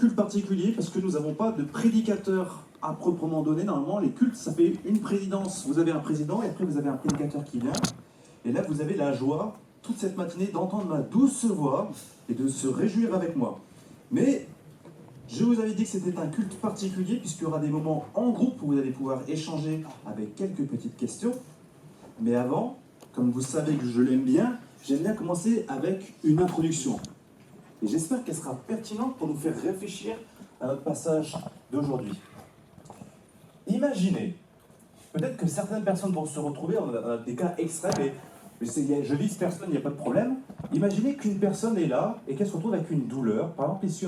culte particulier parce que nous n'avons pas de prédicateur à proprement donné. Normalement, les cultes, ça fait une présidence. Vous avez un président et après vous avez un prédicateur qui vient. Et là, vous avez la joie, toute cette matinée, d'entendre ma douce voix et de se réjouir avec moi. Mais je vous avais dit que c'était un culte particulier puisqu'il y aura des moments en groupe où vous allez pouvoir échanger avec quelques petites questions. Mais avant, comme vous savez que je l'aime bien commencer avec une introduction. Et j'espère qu'elle sera pertinente pour nous faire réfléchir à notre passage d'aujourd'hui. Imaginez, peut-être que certaines personnes vont se retrouver, on a des cas extrêmes, mais je vise personne, il n'y a pas de problème. Imaginez qu'une personne est là et qu'elle se retrouve avec une douleur, par exemple ici,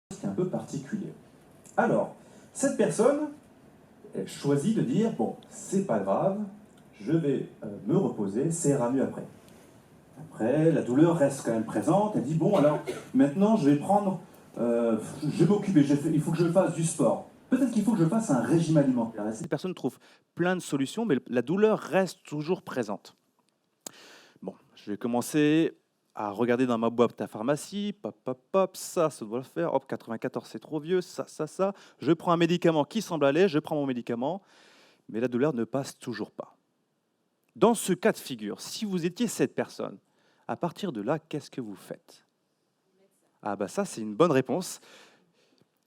c'est un peu particulier. Alors, cette personne elle choisit de dire, bon, c'est pas grave, je vais me reposer, ça ira mieux après. Après, la douleur reste quand même présente. Elle dit, bon, alors, maintenant, je vais m'occuper, il faut que je fasse du sport. Peut-être qu'il faut que je fasse un régime alimentaire. Ces personnes trouvent plein de solutions, mais la douleur reste toujours présente. Bon, je vais commencer à regarder dans ma boîte à pharmacie. Ça doit le faire. Hop, 94, c'est trop vieux. Ça. Je prends un médicament qui semble aller, je prends mon médicament, mais la douleur ne passe toujours pas. Dans ce cas de figure, si vous étiez cette personne, à partir de là, qu'est-ce que vous faites? Ah bah ça, c'est une bonne réponse.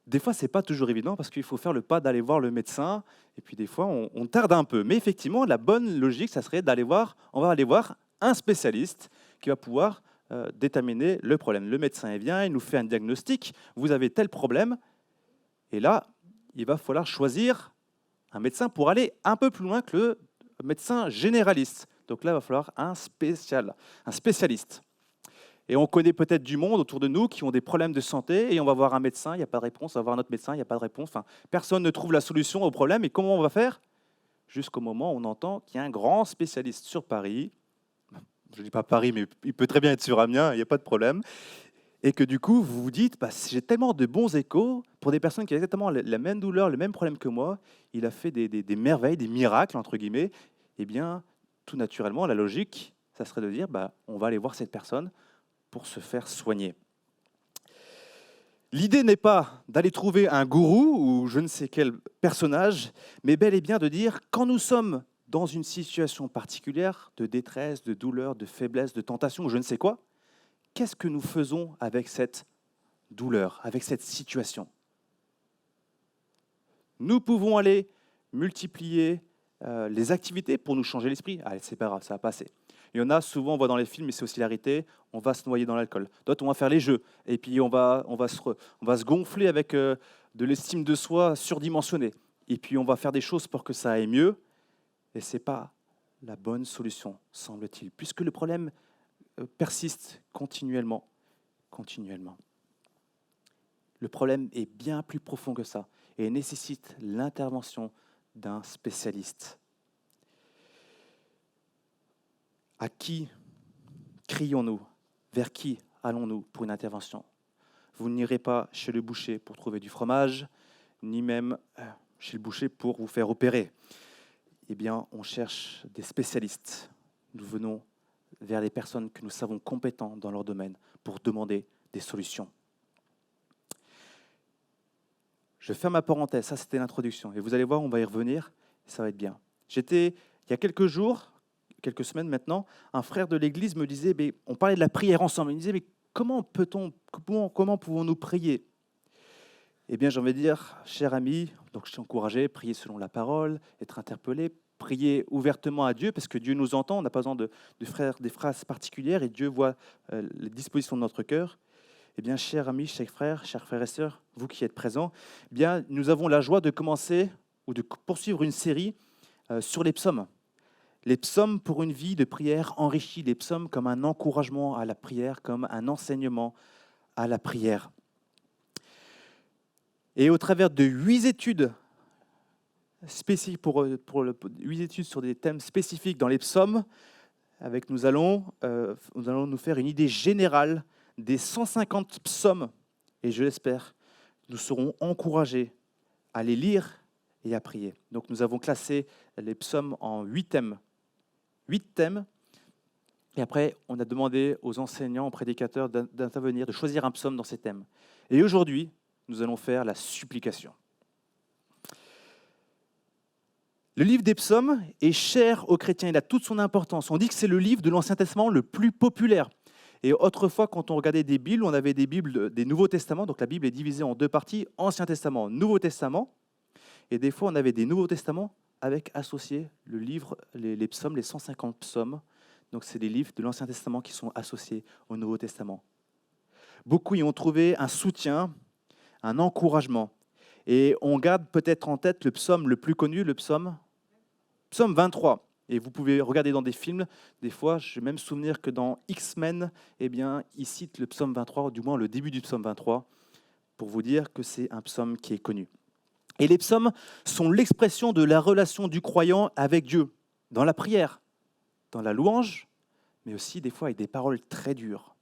Des fois, ce n'est pas toujours évident parce qu'il faut faire le pas d'aller voir le médecin. Et puis des fois, on tarde un peu. Mais effectivement, la bonne logique, ça serait on va aller voir un spécialiste qui va pouvoir déterminer le problème. Le médecin vient, il nous fait un diagnostic. Vous avez tel problème. Et là, il va falloir choisir un médecin pour aller un peu plus loin que le médecin généraliste. Donc là, il va falloir un spécialiste. Et on connaît peut-être du monde autour de nous qui ont des problèmes de santé et on va voir un médecin, il n'y a pas de réponse, on va voir un autre médecin, il n'y a pas de réponse. Enfin, personne ne trouve la solution au problème. Et comment on va faire? Jusqu'au moment où on entend qu'il y a un grand spécialiste sur Paris, je ne dis pas Paris, mais il peut très bien être sur Amiens, il n'y a pas de problème, et que du coup, vous vous dites, bah, j'ai tellement de bons échos pour des personnes qui ont exactement la même douleur, le même problème que moi, il a fait des merveilles, des miracles, entre guillemets. Eh bien, tout naturellement, la logique, ça serait de dire, bah, on va aller voir cette personne pour se faire soigner. L'idée n'est pas d'aller trouver un gourou ou je ne sais quel personnage, mais bel et bien de dire, quand nous sommes dans une situation particulière de détresse, de douleur, de faiblesse, de tentation ou je ne sais quoi, qu'est-ce que nous faisons avec cette douleur, avec cette situation? Nous pouvons aller multiplier les activités pour nous changer l'esprit. Allez, c'est pas grave, ça va passer. Il y en a, souvent, on voit dans les films, mais c'est aussi la réalité, on va se noyer dans l'alcool. D'autres, on va faire les jeux. Et puis, on va se gonfler avec de l'estime de soi surdimensionnée. Et puis, on va faire des choses pour que ça aille mieux. Et ce n'est pas la bonne solution, semble-t-il, puisque le problème persiste continuellement. Le problème est bien plus profond que ça et nécessite l'intervention d'un spécialiste. À qui crions-nous? Vers qui allons-nous pour une intervention? Vous n'irez pas chez le boucher pour trouver du fromage, ni même chez le boucher pour vous faire opérer. Eh bien, on cherche des spécialistes. Nous venons vers des personnes que nous savons compétentes dans leur domaine pour demander des solutions. Je ferme ma parenthèse, ça c'était l'introduction. Et vous allez voir, on va y revenir, et ça va être bien. Il y a quelques jours, quelques semaines maintenant, un frère de l'église me disait, on parlait de la prière ensemble, il me disait, mais comment pouvons-nous prier? Eh bien, j'ai envie de dire, cher ami, donc je t'ai encouragé, prier selon la parole, être interpellé, prier ouvertement à Dieu, parce que Dieu nous entend, on n'a pas besoin de faire des phrases particulières, et Dieu voit les dispositions de notre cœur. Eh bien, chers amis, chers frères et sœurs, vous qui êtes présents, eh bien, nous avons la joie de commencer ou de poursuivre une série sur les psaumes. Les psaumes pour une vie de prière enrichie, les psaumes comme un encouragement à la prière, comme un enseignement à la prière. Et au travers de 8 études spécifiques 8 études sur des thèmes spécifiques dans les psaumes, nous allons nous faire une idée générale des 150 psaumes, et je l'espère, nous serons encouragés à les lire et à prier. Donc nous avons classé les psaumes en 8 thèmes. 8 thèmes, et après on a demandé aux enseignants, aux prédicateurs d'intervenir, de choisir un psaume dans ces thèmes. Et aujourd'hui, nous allons faire la supplication. Le livre des psaumes est cher aux chrétiens, il a toute son importance. On dit que c'est le livre de l'Ancien Testament le plus populaire. Et autrefois, quand on regardait des Bibles, on avait des Bibles des Nouveaux Testaments. Donc la Bible est divisée en deux parties, Ancien Testament, Nouveau Testament. Et des fois, on avait des Nouveaux Testaments avec associés le livre, les psaumes, les 150 psaumes. Donc c'est des livres de l'Ancien Testament qui sont associés au Nouveau Testament. Beaucoup y ont trouvé un soutien, un encouragement. Et on garde peut-être en tête le psaume le plus connu, le psaume 23. Et vous pouvez regarder dans des films, des fois, je vais même souvenir que dans X-Men, eh bien, ils citent le psaume 23, ou du moins le début du psaume 23, pour vous dire que c'est un psaume qui est connu. Et les psaumes sont l'expression de la relation du croyant avec Dieu, dans la prière, dans la louange, mais aussi des fois avec des paroles très dures.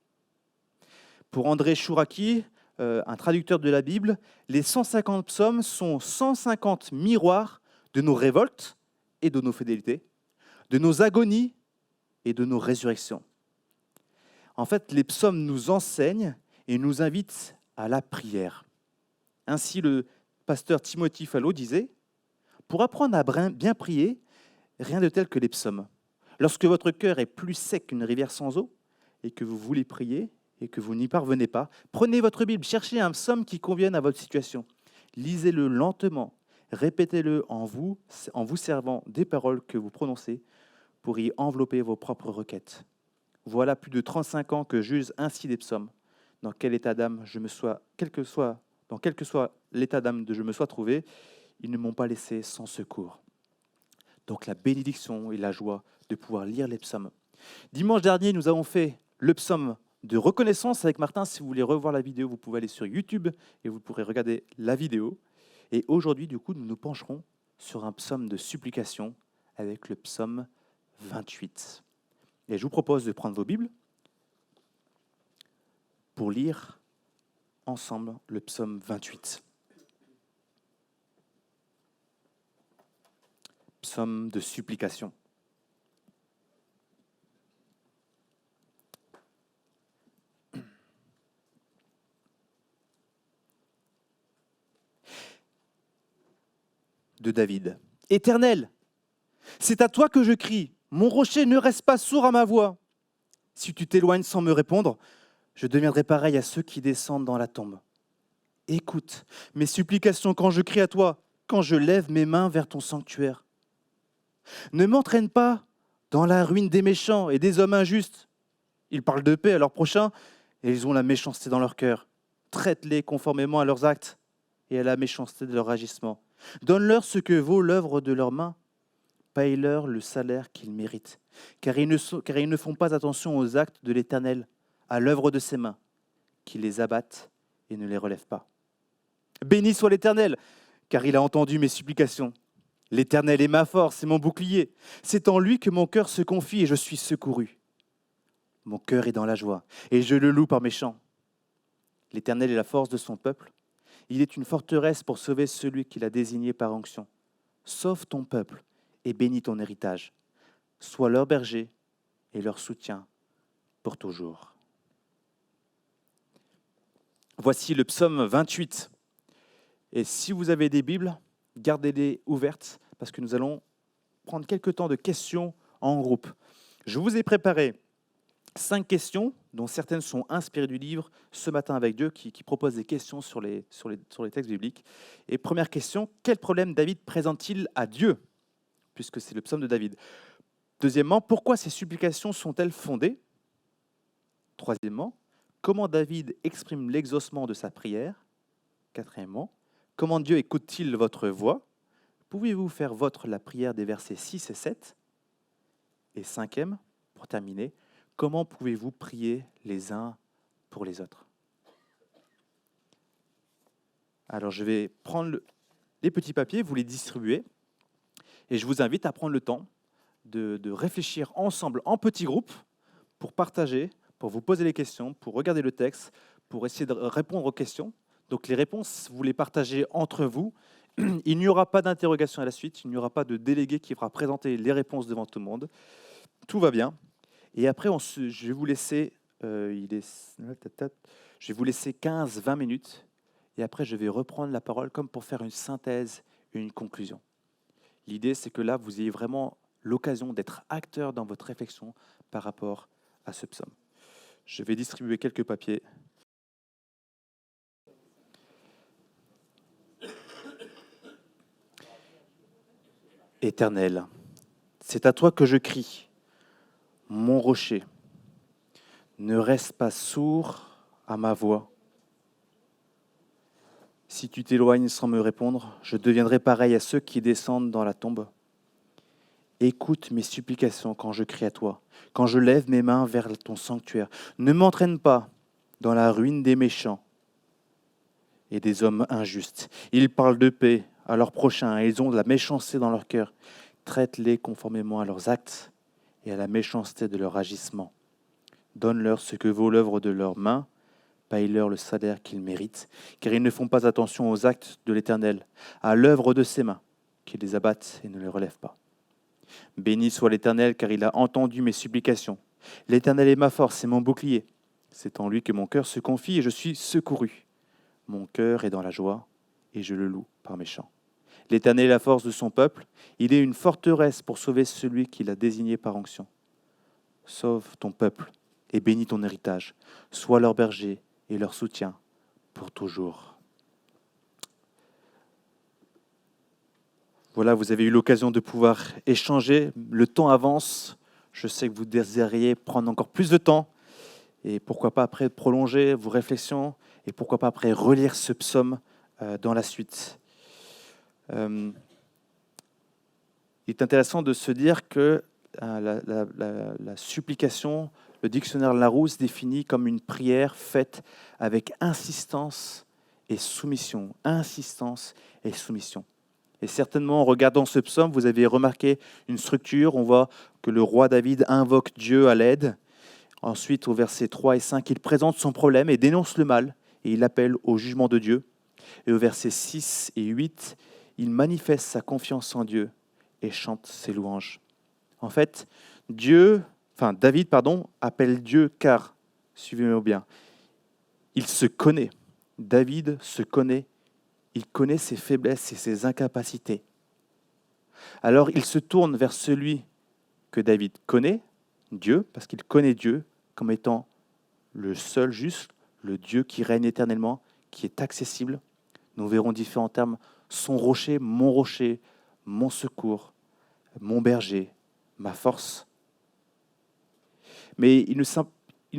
Pour André Chouraki, un traducteur de la Bible, les 150 psaumes sont 150 miroirs de nos révoltes et de nos fidélités, de nos agonies et de nos résurrections. En fait, les psaumes nous enseignent et nous invitent à la prière. Ainsi, le pasteur Timothy Fallot disait « Pour apprendre à bien prier, rien de tel que les psaumes. Lorsque votre cœur est plus sec qu'une rivière sans eau et que vous voulez prier et que vous n'y parvenez pas, prenez votre Bible, cherchez un psaume qui convienne à votre situation. Lisez-le lentement, répétez-le en vous servant des paroles que vous prononcez pour y envelopper vos propres requêtes. Voilà plus de 35 ans que j'use ainsi des psaumes. Dans quel état d'âme je me sois, quel que soit l'état d'âme de je me sois trouvé, ils ne m'ont pas laissé sans secours. » Donc la bénédiction et la joie de pouvoir lire les psaumes. Dimanche dernier, nous avons fait le psaume de reconnaissance avec Martin. Si vous voulez revoir la vidéo, vous pouvez aller sur YouTube et vous pourrez regarder la vidéo. Et aujourd'hui, du coup, nous nous pencherons sur un psaume de supplication avec le psaume 28. Et je vous propose de prendre vos Bibles pour lire ensemble le psaume 28. Psaume de supplication. De David. Éternel, c'est à toi que je crie. Mon rocher ne reste pas sourd à ma voix. Si tu t'éloignes sans me répondre, je deviendrai pareil à ceux qui descendent dans la tombe. Écoute mes supplications quand je crie à toi, quand je lève mes mains vers ton sanctuaire. Ne m'entraîne pas dans la ruine des méchants et des hommes injustes. Ils parlent de paix à leurs prochains et ils ont la méchanceté dans leur cœur. Traite-les conformément à leurs actes et à la méchanceté de leur agissement. Donne-leur ce que vaut l'œuvre de leurs mains. Paye-leur le salaire qu'ils méritent, car ils ne font pas attention aux actes de l'Éternel, à l'œuvre de ses mains, qui les abattent et ne les relèvent pas. Béni soit l'Éternel, car il a entendu mes supplications. L'Éternel est ma force et mon bouclier. C'est en lui que mon cœur se confie et je suis secouru. Mon cœur est dans la joie et je le loue par mes chants. L'Éternel est la force de son peuple. Il est une forteresse pour sauver celui qu'il a désigné par onction. Sauve ton peuple et bénis ton héritage. Sois leur berger et leur soutien pour toujours. Voici le psaume 28. Et si vous avez des Bibles, gardez-les ouvertes parce que nous allons prendre quelques temps de questions en groupe. Je vous ai préparé 5 questions, dont certaines sont inspirées du livre Ce matin avec Dieu, qui propose des questions sur les textes bibliques. Et première question, quel problème David présente-t-il à Dieu, puisque c'est le psaume de David? Deuxièmement, pourquoi ces supplications sont-elles fondées? Troisièmement, comment David exprime l'exaucement de sa prière? Quatrièmement, comment Dieu écoute-t-il votre voix? Pouvez-vous faire vôtre la prière des versets 6 et 7? Et cinquième, pour terminer, comment pouvez-vous prier les uns pour les autres? Alors, je vais prendre les petits papiers, vous les distribuer, et je vous invite à prendre le temps de réfléchir ensemble en petits groupes pour partager, pour vous poser les questions, pour regarder le texte, pour essayer de répondre aux questions. Donc, les réponses, vous les partagez entre vous. Il n'y aura pas d'interrogation à la suite, il n'y aura pas de délégué qui fera présenter les réponses devant tout le monde. Tout va bien. Et après, je vais vous laisser 15-20 minutes. et après je vais reprendre la parole comme pour faire une synthèse et une conclusion. L'idée, c'est que là, vous ayez vraiment l'occasion d'être acteur dans votre réflexion par rapport à ce psaume. Je vais distribuer quelques papiers. Éternel, c'est à toi que je crie, mon rocher. Ne reste pas sourd à ma voix. Si tu t'éloignes sans me répondre, je deviendrai pareil à ceux qui descendent dans la tombe. Écoute mes supplications quand je crie à toi, quand je lève mes mains vers ton sanctuaire. Ne m'entraîne pas dans la ruine des méchants et des hommes injustes. Ils parlent de paix à leurs prochains et ils ont de la méchanceté dans leur cœur. Traite-les conformément à leurs actes et à la méchanceté de leur agissement. Donne-leur ce que vaut l'œuvre de leurs mains, paye-leur le salaire qu'ils méritent, car ils ne font pas attention aux actes de l'Éternel, à l'œuvre de ses mains, qui les abattent et ne les relèvent pas. Béni soit l'Éternel, car il a entendu mes supplications. L'Éternel est ma force et mon bouclier. C'est en lui que mon cœur se confie et je suis secouru. Mon cœur est dans la joie et je le loue par mes chants. L'Éternel est la force de son peuple. Il est une forteresse pour sauver celui qu'il a désigné par onction. Sauve ton peuple et bénis ton héritage. Sois leur berger et leur soutien pour toujours. Voilà, vous avez eu l'occasion de pouvoir échanger. Le temps avance. Je sais que vous désiriez prendre encore plus de temps. Et pourquoi pas après prolonger vos réflexions. Et pourquoi pas après relire ce psaume dans la suite. Il est intéressant de se dire que la supplication, le dictionnaire Larousse définit comme une prière faite avec insistance et soumission. Insistance et soumission. Et certainement, en regardant ce psaume, vous avez remarqué une structure. On voit que le roi David invoque Dieu à l'aide. Ensuite, au verset 3 et 5, il présente son problème et dénonce le mal. Et il appelle au jugement de Dieu. Et au verset 6 et 8, il manifeste sa confiance en Dieu et chante ses louanges. En fait, David appelle Dieu car, suivez-moi bien, il se connaît. David se connaît. Il connaît ses faiblesses et ses incapacités. Alors il se tourne vers celui que David connaît, Dieu, parce qu'il connaît Dieu comme étant le seul juste, le Dieu qui règne éternellement, qui est accessible. Nous verrons différents termes, son rocher, mon secours, mon berger, ma force. Mais il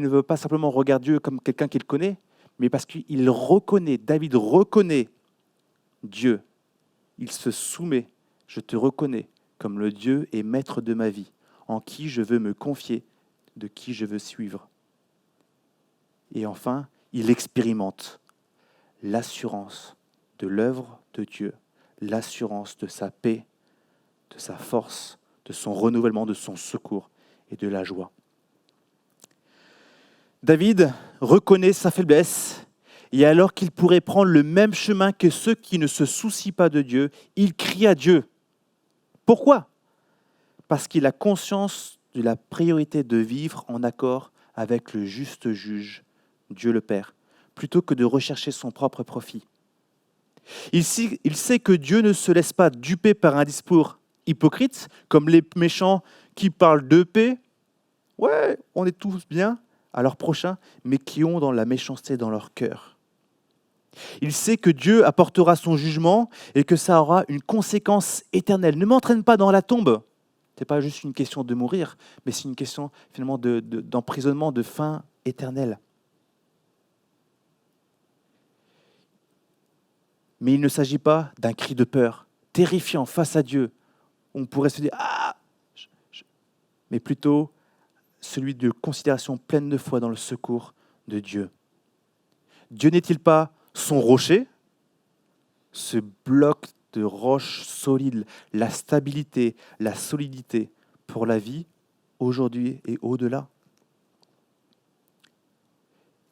ne veut pas simplement regarder Dieu comme quelqu'un qu'il connaît, mais parce qu'il reconnaît, David reconnaît Dieu. Il se soumet, je te reconnais comme le Dieu et maître de ma vie, en qui je veux me confier, de qui je veux suivre. Et enfin, il expérimente l'assurance de l'œuvre de Dieu, l'assurance de sa paix, de sa force, de son renouvellement, de son secours et de la joie. David reconnaît sa faiblesse et alors qu'il pourrait prendre le même chemin que ceux qui ne se soucient pas de Dieu, il crie à Dieu. Pourquoi ? Parce qu'il a conscience de la priorité de vivre en accord avec le juste juge, Dieu le Père, plutôt que de rechercher son propre profit. Il sait que Dieu ne se laisse pas duper par un discours hypocrite, comme les méchants qui parlent de paix. Ouais, on est tous bien à leur prochain, mais qui ont dans la méchanceté dans leur cœur. Il sait que Dieu apportera son jugement et que ça aura une conséquence éternelle. Ne m'entraîne pas dans la tombe. Ce n'est pas juste une question de mourir, mais c'est une question finalement d'emprisonnement, de fin éternelle. Mais il ne s'agit pas d'un cri de peur, terrifiant face à Dieu. On pourrait se dire « Ah !» mais plutôt celui de considération pleine de foi dans le secours de Dieu. Dieu n'est-il pas son rocher, ce bloc de roche solide, la stabilité, la solidité pour la vie, aujourd'hui et au-delà?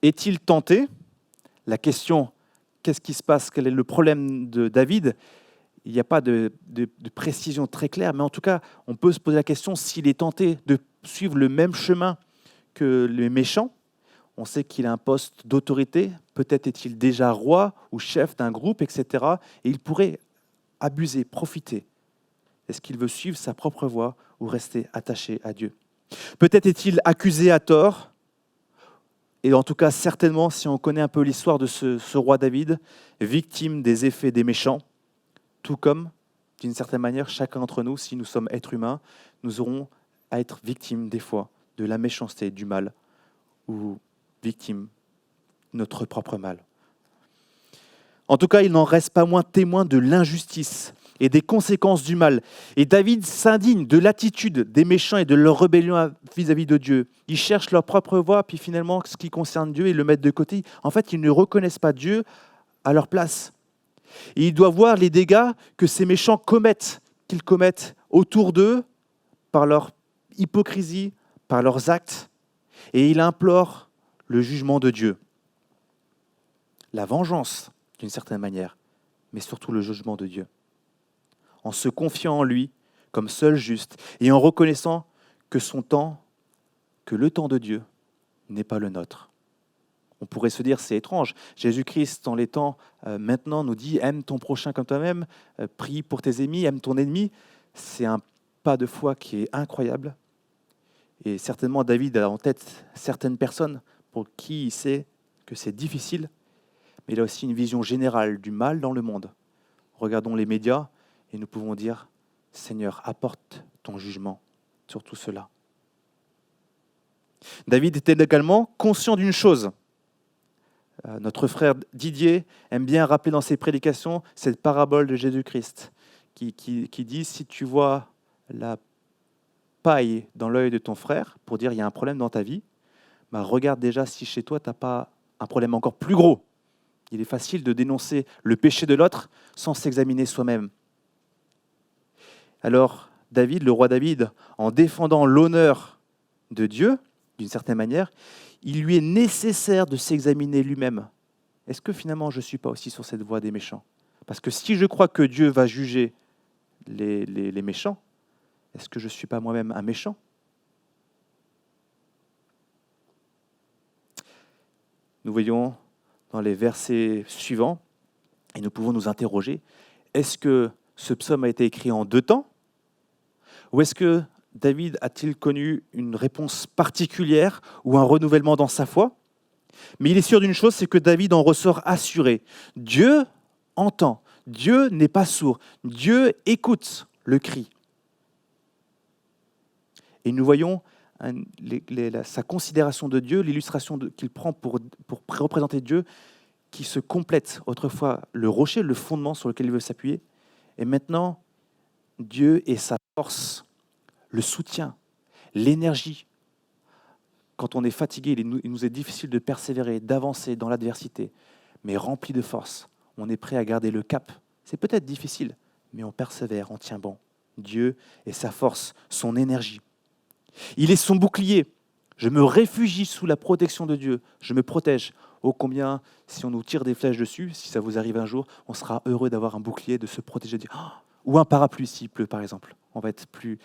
Est-il tenté? La question, qu'est-ce qui se passe? Quel est le problème de David? Il n'y a pas de précision très claire, mais en tout cas, on peut se poser la question s'il est tenté de suivre le même chemin que les méchants. On sait qu'il a un poste d'autorité, peut-être est-il déjà roi ou chef d'un groupe, etc. Et il pourrait abuser, profiter. Est-ce qu'il veut suivre sa propre voie ou rester attaché à Dieu? Peut-être est-il accusé à tort, et en tout cas certainement, si on connaît un peu l'histoire de ce roi David, victime des effets des méchants, tout comme, d'une certaine manière, chacun d'entre nous, si nous sommes êtres humains, nous aurons à être victimes des fois de la méchanceté, du mal, ou victimes de notre propre mal. En tout cas, il n'en reste pas moins témoin de l'injustice et des conséquences du mal. Et David s'indigne de l'attitude des méchants et de leur rébellion vis-à-vis de Dieu. Ils cherchent leur propre voie, puis finalement, ce qui concerne Dieu, ils le mettent de côté. En fait, ils ne reconnaissent pas Dieu à leur place. Et ils doivent voir les dégâts que ces méchants commettent, qu'ils commettent autour d'eux, par leur hypocrisie, par leurs actes. Et il implore le jugement de Dieu. La vengeance, d'une certaine manière, mais surtout le jugement de Dieu. En se confiant en lui comme seul juste et en reconnaissant que le temps de Dieu n'est pas le nôtre. On pourrait se dire, c'est étrange, Jésus-Christ, dans les temps maintenant, nous dit « aime ton prochain comme toi-même, prie pour tes ennemis, aime ton ennemi ». C'est un pas de foi qui est incroyable. Et certainement, David a en tête certaines personnes pour qui il sait que c'est difficile, mais il a aussi une vision générale du mal dans le monde. Regardons les médias et nous pouvons dire « Seigneur, apporte ton jugement sur tout cela ». David était également conscient d'une chose. Notre frère Didier aime bien rappeler dans ses prédications cette parabole de Jésus-Christ qui dit « Si tu vois la paille dans l'œil de ton frère, pour dire il y a un problème dans ta vie, bah regarde déjà si chez toi, tu n'as pas un problème encore plus gros. Il est facile de dénoncer le péché de l'autre sans s'examiner soi-même. » Alors, David, le roi David, en défendant l'honneur de Dieu, d'une certaine manière, il lui est nécessaire de s'examiner lui-même. Est-ce que finalement je ne suis pas aussi sur cette voie des méchants? Parce que si je crois que Dieu va juger les méchants, est-ce que je ne suis pas moi-même un méchant? Nous voyons dans les versets suivants, et nous pouvons nous interroger, est-ce que ce psaume a été écrit en 2 temps? Ou est-ce que David a-t-il connu une réponse particulière ou un renouvellement dans sa foi? Mais il est sûr d'une chose, c'est que David en ressort assuré. Dieu entend, Dieu n'est pas sourd, Dieu écoute le cri. Et nous voyons sa considération de Dieu, l'illustration qu'il prend pour représenter Dieu, qui se complète. Autrefois, le rocher, le fondement sur lequel il veut s'appuyer. Et maintenant, Dieu est sa force, le soutien, l'énergie. Quand on est fatigué, il nous est difficile de persévérer, d'avancer dans l'adversité, mais rempli de force. On est prêt à garder le cap. C'est peut-être difficile, mais on persévère, on tient bon. Dieu est sa force, son énergie. Il est son bouclier. Je me réfugie sous la protection de Dieu. Je me protège. Oh combien, si on nous tire des flèches dessus, si ça vous arrive un jour, on sera heureux d'avoir un bouclier, de se protéger. Ou un parapluie s'il pleut, par exemple. On va être plus...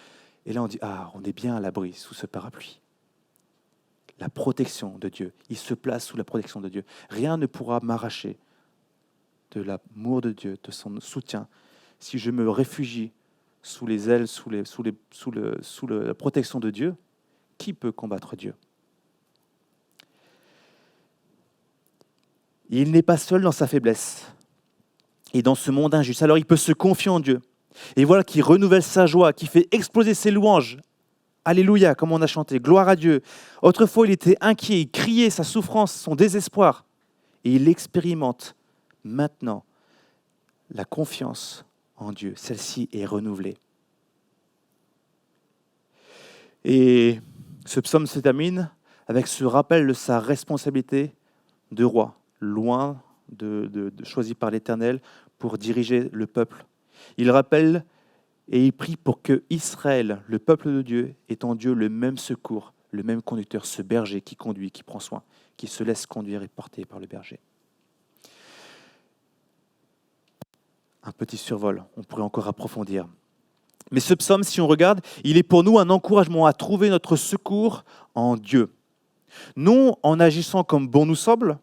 Et là, on dit, on est bien à l'abri sous ce parapluie. La protection de Dieu. Il se place sous la protection de Dieu. Rien ne pourra m'arracher de l'amour de Dieu, de son soutien. Si je me réfugie sous les ailes, sous la protection de Dieu, qui peut combattre Dieu? Il n'est pas seul dans sa faiblesse et dans ce monde injuste. Alors il peut se confier en Dieu. Et voilà qui renouvelle sa joie, qui fait exploser ses louanges. Alléluia, comme on a chanté, gloire à Dieu. Autrefois, il était inquiet, il criait sa souffrance, son désespoir. Et il expérimente maintenant la confiance en Dieu. Celle-ci est renouvelée. Et ce psaume se termine avec ce rappel de sa responsabilité de roi, loin choisi par l'Éternel pour diriger le peuple. Il rappelle et il prie pour que Israël, le peuple de Dieu, ait en Dieu le même secours, le même conducteur, ce berger qui conduit, qui prend soin, qui se laisse conduire et porter par le berger. Un petit survol, on pourrait encore approfondir. Mais ce psaume, si on regarde, il est pour nous un encouragement à trouver notre secours en Dieu. Non en agissant comme bon nous semble.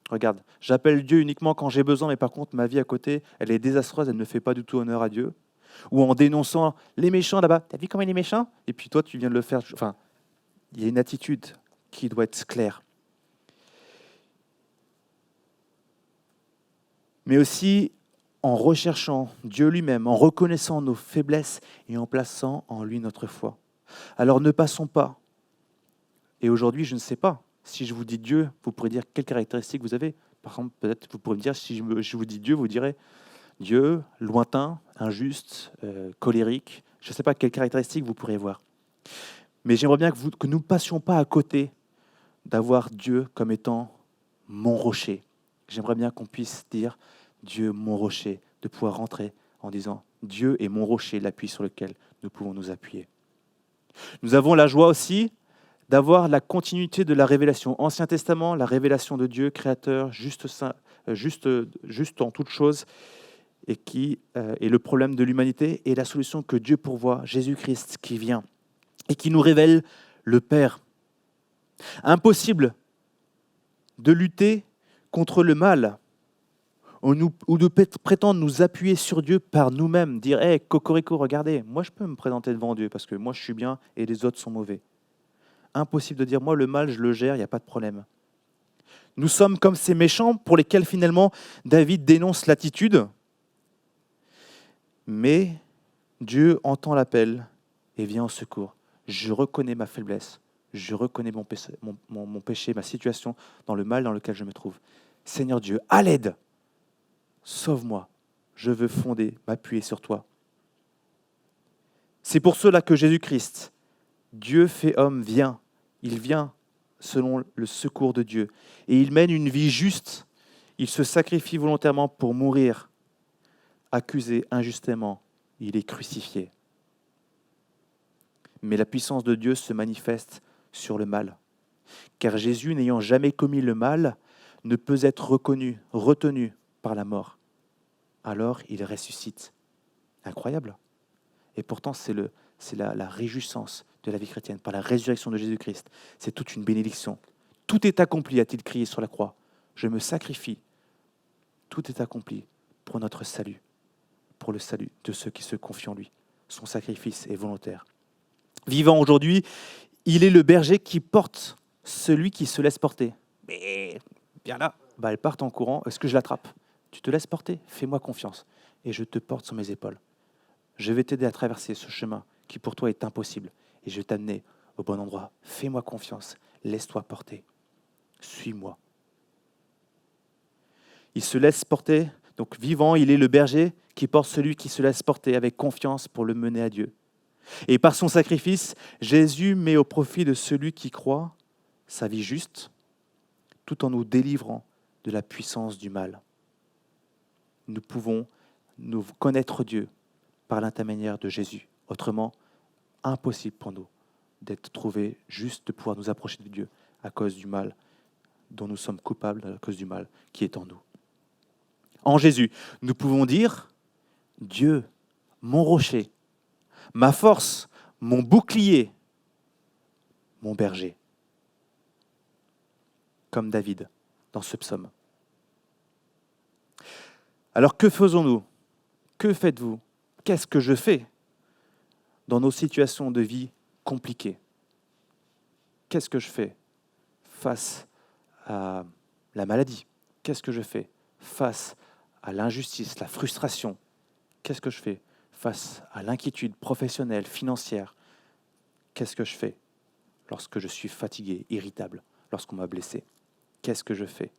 Regarde, j'appelle Dieu uniquement quand j'ai besoin, mais par contre, ma vie à côté, elle est désastreuse, elle ne fait pas du tout honneur à Dieu. Ou en dénonçant les méchants là-bas. T'as vu comment il est méchant? Et puis toi, tu viens de le faire. Enfin, il y a une attitude qui doit être claire. Mais aussi en recherchant Dieu lui-même, en reconnaissant nos faiblesses et en plaçant en lui notre foi. Alors ne passons pas. Et aujourd'hui, je ne sais pas. Si je vous dis Dieu, vous pourrez dire quelles caractéristiques vous avez. Par exemple, peut-être vous pourrez me dire, si je vous dis Dieu, vous direz Dieu, lointain, injuste, colérique. Je ne sais pas quelles caractéristiques vous pourrez voir. Mais j'aimerais bien que nous ne passions pas à côté d'avoir Dieu comme étant mon rocher. J'aimerais bien qu'on puisse dire Dieu, mon rocher, de pouvoir rentrer en disant Dieu est mon rocher, l'appui sur lequel nous pouvons nous appuyer. Nous avons la joie aussi d'avoir la continuité de la révélation. Ancien Testament, la révélation de Dieu, créateur, juste en toutes choses, et qui est le problème de l'humanité, et la solution que Dieu pourvoit, Jésus-Christ qui vient, et qui nous révèle le Père. Impossible de lutter contre le mal, ou de prétendre nous appuyer sur Dieu par nous-mêmes, dire « Hey, cocorico, regardez, moi je peux me présenter devant Dieu, parce que moi je suis bien et les autres sont mauvais. » Impossible de dire « Moi le mal, je le gère, il n'y a pas de problème. » Nous sommes comme ces méchants pour lesquels finalement David dénonce l'attitude, mais Dieu entend l'appel et vient en secours. Je reconnais ma faiblesse, je reconnais mon péché, ma situation dans le mal dans lequel je me trouve. Seigneur Dieu, à l'aide, sauve-moi, je veux fonder, m'appuyer sur toi. C'est pour cela que Jésus-Christ, Dieu fait homme, vient. Il vient selon le secours de Dieu. Et il mène une vie juste. Il se sacrifie volontairement pour mourir. Accusé injustement, il est crucifié. Mais la puissance de Dieu se manifeste sur le mal. Car Jésus, n'ayant jamais commis le mal, ne peut être retenu par la mort. Alors il ressuscite. Incroyable. Et pourtant, c'est la réjouissance de la vie chrétienne par la résurrection de Jésus-Christ. C'est toute une bénédiction. Tout est accompli, a-t-il crié sur la croix. Je me sacrifie. Tout est accompli pour notre salut, pour le salut de ceux qui se confient en lui. Son sacrifice est volontaire. Vivant aujourd'hui, il est le berger qui porte celui qui se laisse porter. Mais viens là, elle part en courant. Est-ce que je l'attrape? Tu te laisses porter? Fais-moi confiance et je te porte sur mes épaules. Je vais t'aider à traverser ce chemin qui pour toi est impossible et je vais t'amener au bon endroit. Fais-moi confiance, laisse-toi porter. Suis-moi. Il se laisse porter, donc vivant, il est le berger qui porte celui qui se laisse porter avec confiance pour le mener à Dieu. Et par son sacrifice, Jésus met au profit de celui qui croit sa vie juste, tout en nous délivrant de la puissance du mal. Nous pouvons nous connaître Dieu par l'intermédiaire de Jésus. Autrement, impossible pour nous d'être trouvés juste, de pouvoir nous approcher de Dieu à cause du mal dont nous sommes coupables, à cause du mal qui est en nous. En Jésus, nous pouvons dire « Dieu, mon rocher, ma force, mon bouclier, mon berger », comme David dans ce psaume. Alors que faisons-nous? Que faites-vous? Qu'est-ce que je fais dans nos situations de vie compliquées? Qu'est-ce que je fais face à la maladie? Qu'est-ce que je fais face à l'injustice, la frustration? Qu'est-ce que je fais face à l'inquiétude professionnelle, financière? Qu'est-ce que je fais lorsque je suis fatigué, irritable, lorsqu'on m'a blessé? Qu'est-ce que je fais?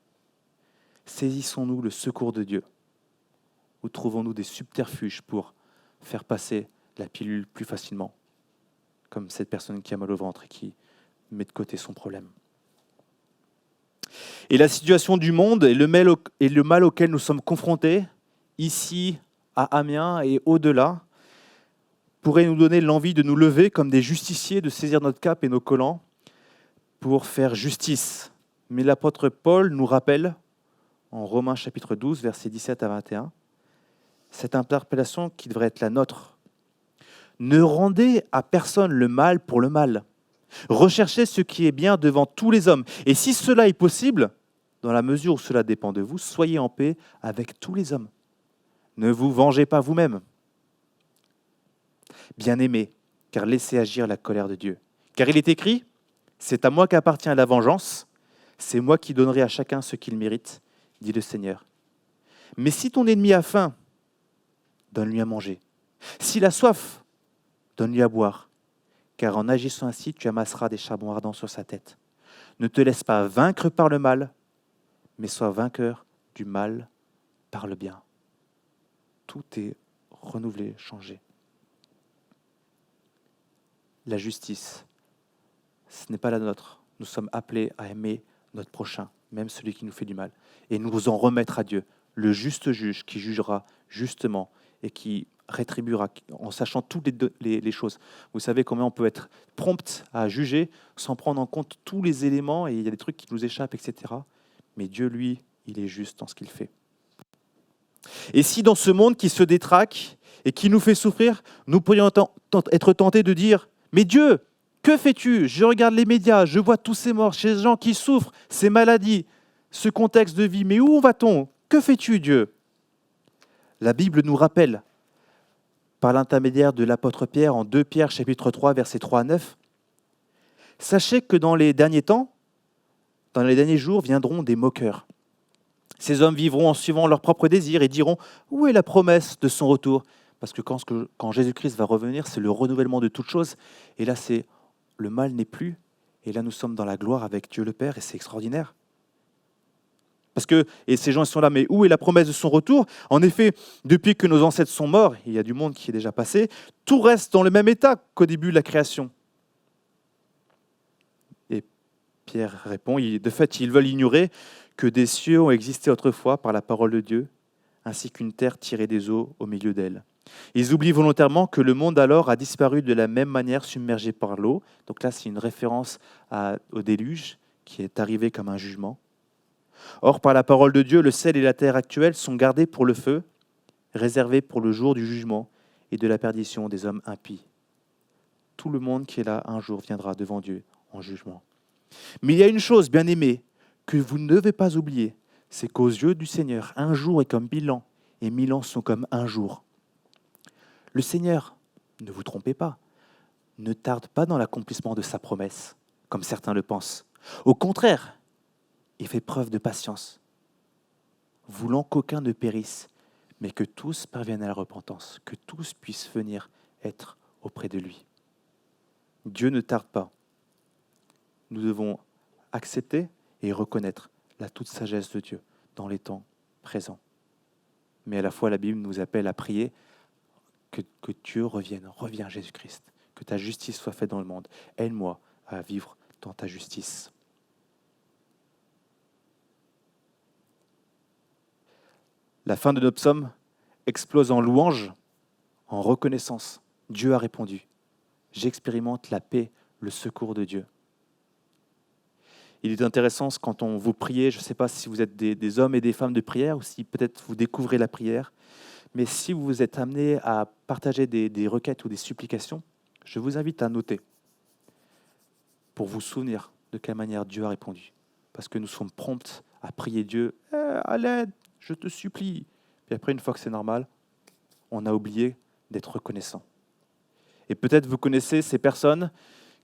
Saisissons-nous le secours de Dieu ou trouvons-nous des subterfuges pour faire passer la pilule plus facilement, comme cette personne qui a mal au ventre et qui met de côté son problème? Et la situation du monde et le mal auquel nous sommes confrontés, ici, à Amiens et au-delà, pourrait nous donner l'envie de nous lever comme des justiciers, de saisir notre cape et nos collants pour faire justice. Mais l'apôtre Paul nous rappelle, en Romains chapitre 12, versets 17 à 21, cette interpellation qui devrait être la nôtre. Ne rendez à personne le mal pour le mal, Recherchez ce qui est bien devant tous les hommes. Et si cela est possible, dans la mesure où cela dépend de vous, soyez en paix avec tous les hommes. Ne vous vengez pas vous-même. Bien-aimés, car laissez agir la colère de Dieu. Car il est écrit, c'est à moi qu'appartient la vengeance, c'est moi qui donnerai à chacun ce qu'il mérite, dit le Seigneur. Mais si ton ennemi a faim, donne-lui à manger. S'il a soif, donne-lui à boire. Car en agissant ainsi, tu amasseras des charbons ardents sur sa tête. Ne te laisse pas vaincre par le mal, mais sois vainqueur du mal par le bien. Tout est renouvelé, changé. La justice, ce n'est pas la nôtre. Nous sommes appelés à aimer notre prochain, même celui qui nous fait du mal, et nous en remettre à Dieu, le juste juge qui jugera justement et qui rétribuera en sachant toutes les choses. Vous savez combien on peut être prompt à juger sans prendre en compte tous les éléments, et il y a des trucs qui nous échappent, etc. Mais Dieu, lui, il est juste dans ce qu'il fait. Et si dans ce monde qui se détraque et qui nous fait souffrir, nous pourrions être tentés de dire « Mais Dieu, que fais-tu ? Je regarde les médias, je vois tous ces morts, ces gens qui souffrent, ces maladies, ce contexte de vie. Mais où va-t-on ? Que fais-tu, Dieu ?» La Bible nous rappelle, par l'intermédiaire de l'apôtre Pierre, en 2 Pierre chapitre 3, versets 3 à 9, « Sachez que dans les derniers temps, dans les derniers jours, viendront des moqueurs. Ces hommes vivront en suivant leurs propres désirs et diront « Où est la promesse de son retour ?» Parce que quand Jésus-Christ va revenir, c'est le renouvellement de toutes choses. Et là, c'est le mal n'est plus. Et là, nous sommes dans la gloire avec Dieu le Père et c'est extraordinaire. Et ces gens sont là, mais où est la promesse de son retour ? En effet, depuis que nos ancêtres sont morts, il y a du monde qui est déjà passé, tout reste dans le même état qu'au début de la création. Et Pierre répond, de fait, ils veulent ignorer que des cieux ont existé autrefois par la parole de Dieu, ainsi qu'une terre tirée des eaux au milieu d'elle. Ils oublient volontairement que le monde alors a disparu de la même manière, submergé par l'eau. Donc là, c'est une référence au déluge qui est arrivé comme un jugement. Or, par la parole de Dieu, le ciel et la terre actuels sont gardés pour le feu, réservés pour le jour du jugement et de la perdition des hommes impies. Tout le monde qui est là un jour viendra devant Dieu en jugement. Mais il y a une chose, bien aimée, que vous ne devez pas oublier, c'est qu'aux yeux du Seigneur, un jour est comme 1000 ans, et 1000 ans sont comme un jour. Le Seigneur, ne vous trompez pas, ne tarde pas dans l'accomplissement de sa promesse, comme certains le pensent. Au contraire, il fait preuve de patience, voulant qu'aucun ne périsse, mais que tous parviennent à la repentance, que tous puissent venir être auprès de lui. Dieu ne tarde pas. Nous devons accepter et reconnaître la toute sagesse de Dieu dans les temps présents. Mais à la fois, la Bible nous appelle à prier que Dieu revienne. Reviens, Jésus-Christ. Que ta justice soit faite dans le monde. Aide-moi à vivre dans ta justice. La fin de notre psaume explose en louange, en reconnaissance. Dieu a répondu. J'expérimente la paix, le secours de Dieu. Il est intéressant quand on vous priez, je ne sais pas si vous êtes des hommes et des femmes de prière ou si peut-être vous découvrez la prière, mais si vous êtes amené à partager des requêtes ou des supplications, je vous invite à noter pour vous souvenir de quelle manière Dieu a répondu. Parce que nous sommes prompts à prier Dieu, à l'aide, je te supplie. Puis après, une fois que c'est normal, on a oublié d'être reconnaissant. Et peut-être vous connaissez ces personnes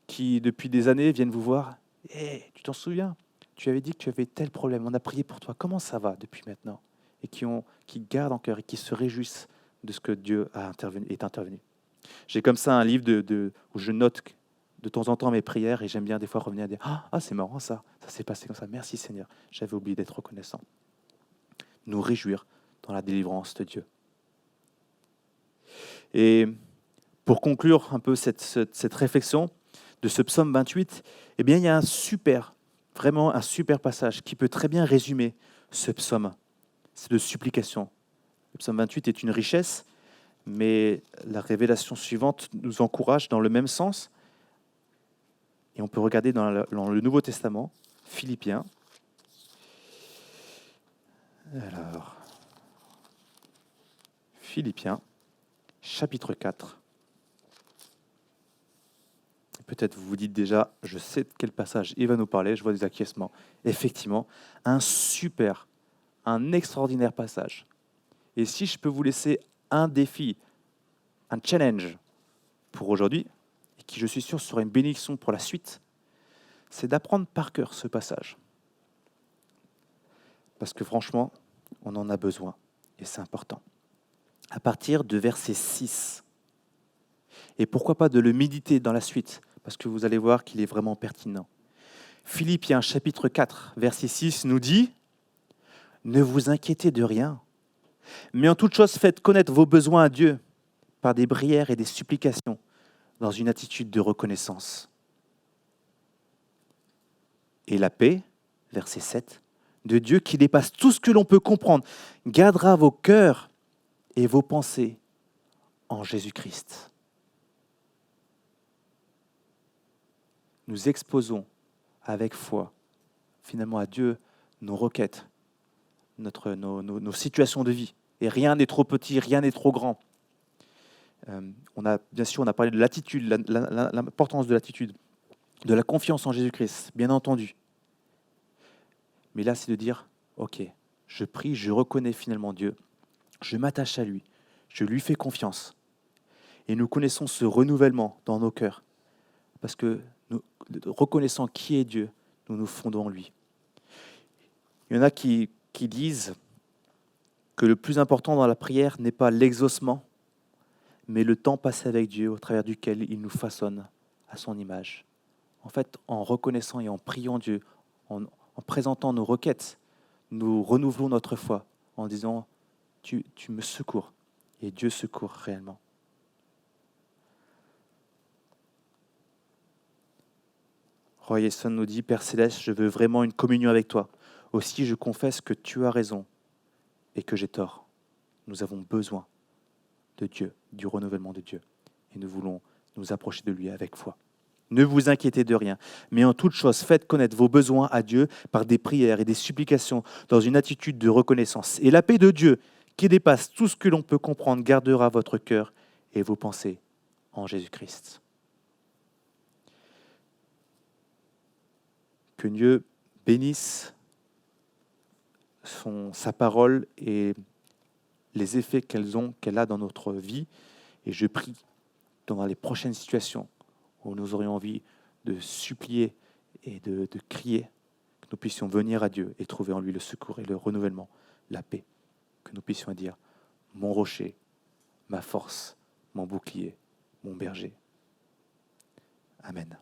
qui, depuis des années, viennent vous voir. Tu t'en souviens ? Tu avais dit que tu avais tel problème, on a prié pour toi. Comment ça va depuis maintenant ? Et qui gardent en cœur et qui se réjouissent de ce que Dieu est intervenu. J'ai comme ça un livre où je note de temps en temps mes prières et j'aime bien des fois revenir et dire « Ah, c'est marrant ça s'est passé comme ça. Merci Seigneur, j'avais oublié d'être reconnaissant. » Nous réjouir dans la délivrance de Dieu. Et pour conclure un peu cette réflexion de ce psaume 28, eh bien, il y a vraiment un super passage qui peut très bien résumer ce psaume. C'est de supplication. Le psaume 28 est une richesse, mais la révélation suivante nous encourage dans le même sens. Et on peut regarder dans le Nouveau Testament, Philippiens. Alors, Philippiens, chapitre 4. Peut-être vous vous dites déjà, je sais de quel passage il va nous parler, je vois des acquiescements. Effectivement, un extraordinaire passage. Et si je peux vous laisser un défi, un challenge pour aujourd'hui, et qui je suis sûr sera une bénédiction pour la suite, c'est d'apprendre par cœur ce passage. Parce que franchement, on en a besoin, et c'est important. À partir de verset 6, et pourquoi pas de le méditer dans la suite, parce que vous allez voir qu'il est vraiment pertinent. Philippiens chapitre 4, verset 6 nous dit « Ne vous inquiétez de rien, mais en toute chose faites connaître vos besoins à Dieu par des prières et des supplications, dans une attitude de reconnaissance. » Et la paix, verset 7, de Dieu qui dépasse tout ce que l'on peut comprendre, gardera vos cœurs et vos pensées en Jésus-Christ. Nous exposons avec foi, finalement à Dieu, nos requêtes, nos situations de vie. Et rien n'est trop petit, rien n'est trop grand. Bien sûr, on a parlé de l'attitude, l'importance de l'attitude, de la confiance en Jésus-Christ, bien entendu. Mais là, c'est de dire, ok, je prie, je reconnais finalement Dieu, je m'attache à lui, je lui fais confiance. Et nous connaissons ce renouvellement dans nos cœurs, parce que nous, reconnaissant qui est Dieu, nous nous fondons en lui. Il y en a qui disent que le plus important dans la prière n'est pas l'exaucement, mais le temps passé avec Dieu au travers duquel il nous façonne à son image. En fait, en reconnaissant et en priant Dieu, en présentant nos requêtes, nous renouvelons notre foi en disant « tu me secours » et Dieu secourt réellement. Roy Heston nous dit « Père Céleste, je veux vraiment une communion avec toi. Aussi, je confesse que tu as raison et que j'ai tort. Nous avons besoin de Dieu, du renouvellement de Dieu. Et nous voulons nous approcher de lui avec foi. Ne vous inquiétez de rien, mais en toute chose, faites connaître vos besoins à Dieu par des prières et des supplications dans une attitude de reconnaissance. Et la paix de Dieu, qui dépasse tout ce que l'on peut comprendre, gardera votre cœur et vos pensées en Jésus-Christ. » Que Dieu bénisse sa parole et les effets qu'elle a dans notre vie. Et je prie dans les prochaines situations où nous aurions envie de supplier et de crier, que nous puissions venir à Dieu et trouver en lui le secours et le renouvellement, la paix. Que nous puissions dire « Mon rocher, ma force, mon bouclier, mon berger. » Amen.